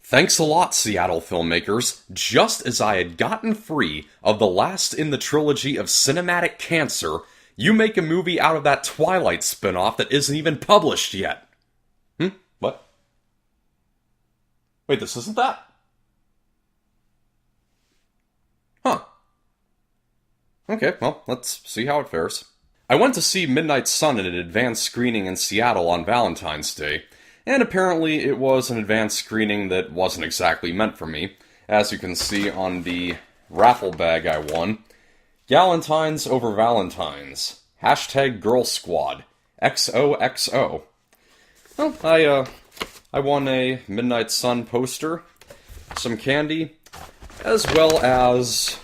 Thanks a lot, Seattle filmmakers. Just as I had gotten free of the last in the trilogy of cinematic cancer, you make a movie out of that Twilight spinoff that isn't even published yet. What? Wait, this isn't that? Huh. Okay, well, let's see how it fares. I went to see Midnight Sun at an advanced screening in Seattle on Valentine's Day, and apparently it was an advanced screening that wasn't exactly meant for me. As you can see on the raffle bag I won, Galentine's over Valentine's. Hashtag Girl Squad. XOXO. Well, I won a Midnight Sun poster, some candy, as well as...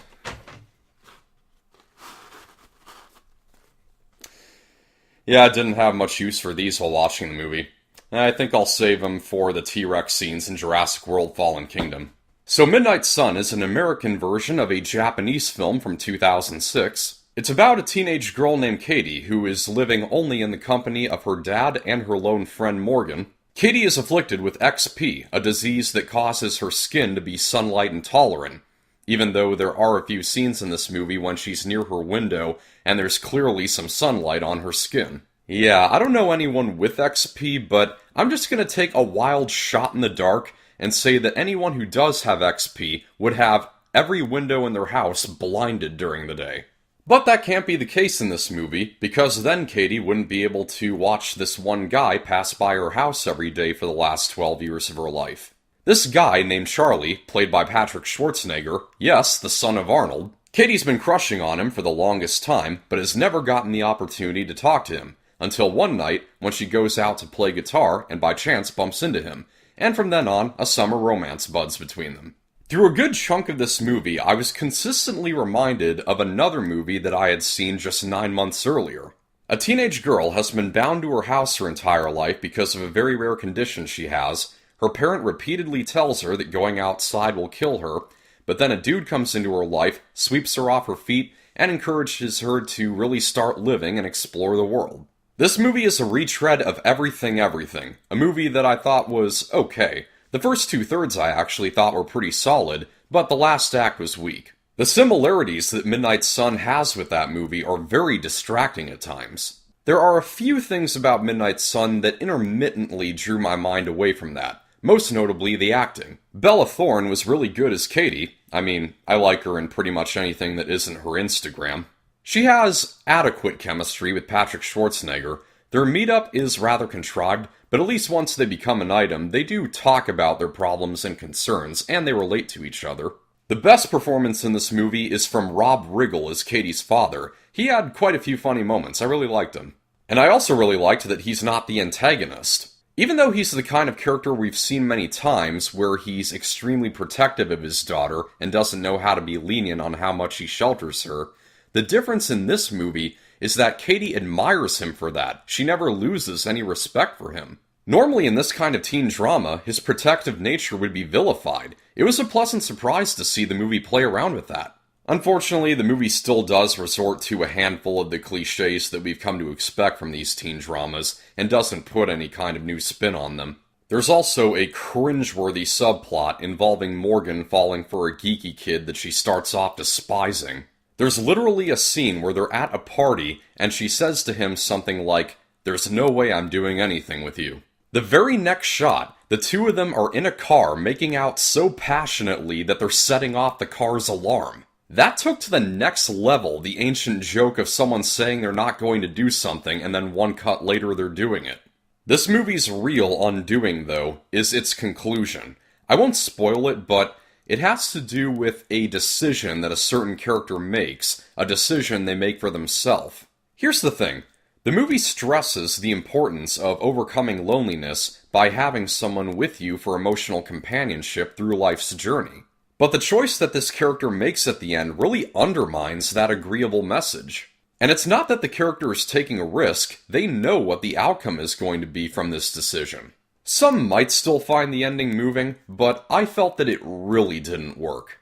Yeah, I didn't have much use for these while watching the movie. I think I'll save them for the T-Rex scenes in Jurassic World Fallen Kingdom. So Midnight Sun is an American version of a Japanese film from 2006. It's about a teenage girl named Katie who is living only in the company of her dad and her lone friend Morgan. Katie is afflicted with XP, a disease that causes her skin to be sunlight intolerant, even though there are a few scenes in this movie when she's near her window and there's clearly some sunlight on her skin. Yeah, I don't know anyone with XP, but I'm just gonna take a wild shot in the dark and say that anyone who does have XP would have every window in their house blinded during the day. But that can't be the case in this movie, because then Katie wouldn't be able to watch this one guy pass by her house every day for the last 12 years of her life. This guy named Charlie, played by Patrick Schwarzenegger, yes, the son of Arnold, Katie's been crushing on him for the longest time, but has never gotten the opportunity to talk to him, until one night when she goes out to play guitar and by chance bumps into him, and from then on, a summer romance buds between them. Through a good chunk of this movie, I was consistently reminded of another movie that I had seen just 9 months earlier. A teenage girl has been bound to her house her entire life because of a very rare condition she has. Her parent repeatedly tells her that going outside will kill her, but then a dude comes into her life, sweeps her off her feet, and encourages her to really start living and explore the world. This movie is a retread of Everything Everything, a movie that I thought was okay. The first 2/3 I actually thought were pretty solid, but the last act was weak. The similarities that Midnight Sun has with that movie are very distracting at times. There are a few things about Midnight Sun that intermittently drew my mind away from that, most notably the acting. Bella Thorne was really good as Katie. I mean, I like her in pretty much anything that isn't her Instagram. She has adequate chemistry with Patrick Schwarzenegger. Their meetup is rather contrived, but at least once they become an item, they do talk about their problems and concerns, and they relate to each other. The best performance in this movie is from Rob Riggle as Katie's father. He had quite a few funny moments. I really liked him. And I also really liked that he's not the antagonist. Even though he's the kind of character we've seen many times, where he's extremely protective of his daughter and doesn't know how to be lenient on how much he shelters her, the difference in this movie is that Katie admires him for that. She never loses any respect for him. Normally in this kind of teen drama, his protective nature would be vilified. It was a pleasant surprise to see the movie play around with that. Unfortunately, the movie still does resort to a handful of the cliches that we've come to expect from these teen dramas, and doesn't put any kind of new spin on them. There's also a cringeworthy subplot involving Morgan falling for a geeky kid that she starts off despising. There's literally a scene where they're at a party, and she says to him something like, "There's no way I'm doing anything with you." The very next shot, the two of them are in a car making out so passionately that they're setting off the car's alarm. That took to the next level the ancient joke of someone saying they're not going to do something and then one cut later they're doing it. This movie's real undoing, though, is its conclusion. I won't spoil it, but it has to do with a decision that a certain character makes, a decision they make for themselves. Here's the thing. The movie stresses the importance of overcoming loneliness by having someone with you for emotional companionship through life's journey. But the choice that this character makes at the end really undermines that agreeable message. And it's not that the character is taking a risk, they know what the outcome is going to be from this decision. Some might still find the ending moving, but I felt that it really didn't work.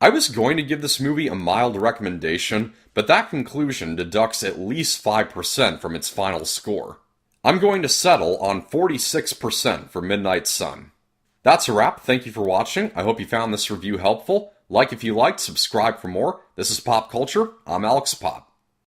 I was going to give this movie a mild recommendation, but that conclusion deducts at least 5% from its final score. I'm going to settle on 46% for Midnight Sun. That's a wrap. Thank you for watching. I hope you found this review helpful. Like if you liked, subscribe for more. This is Pop Culture. I'm Alex Pop.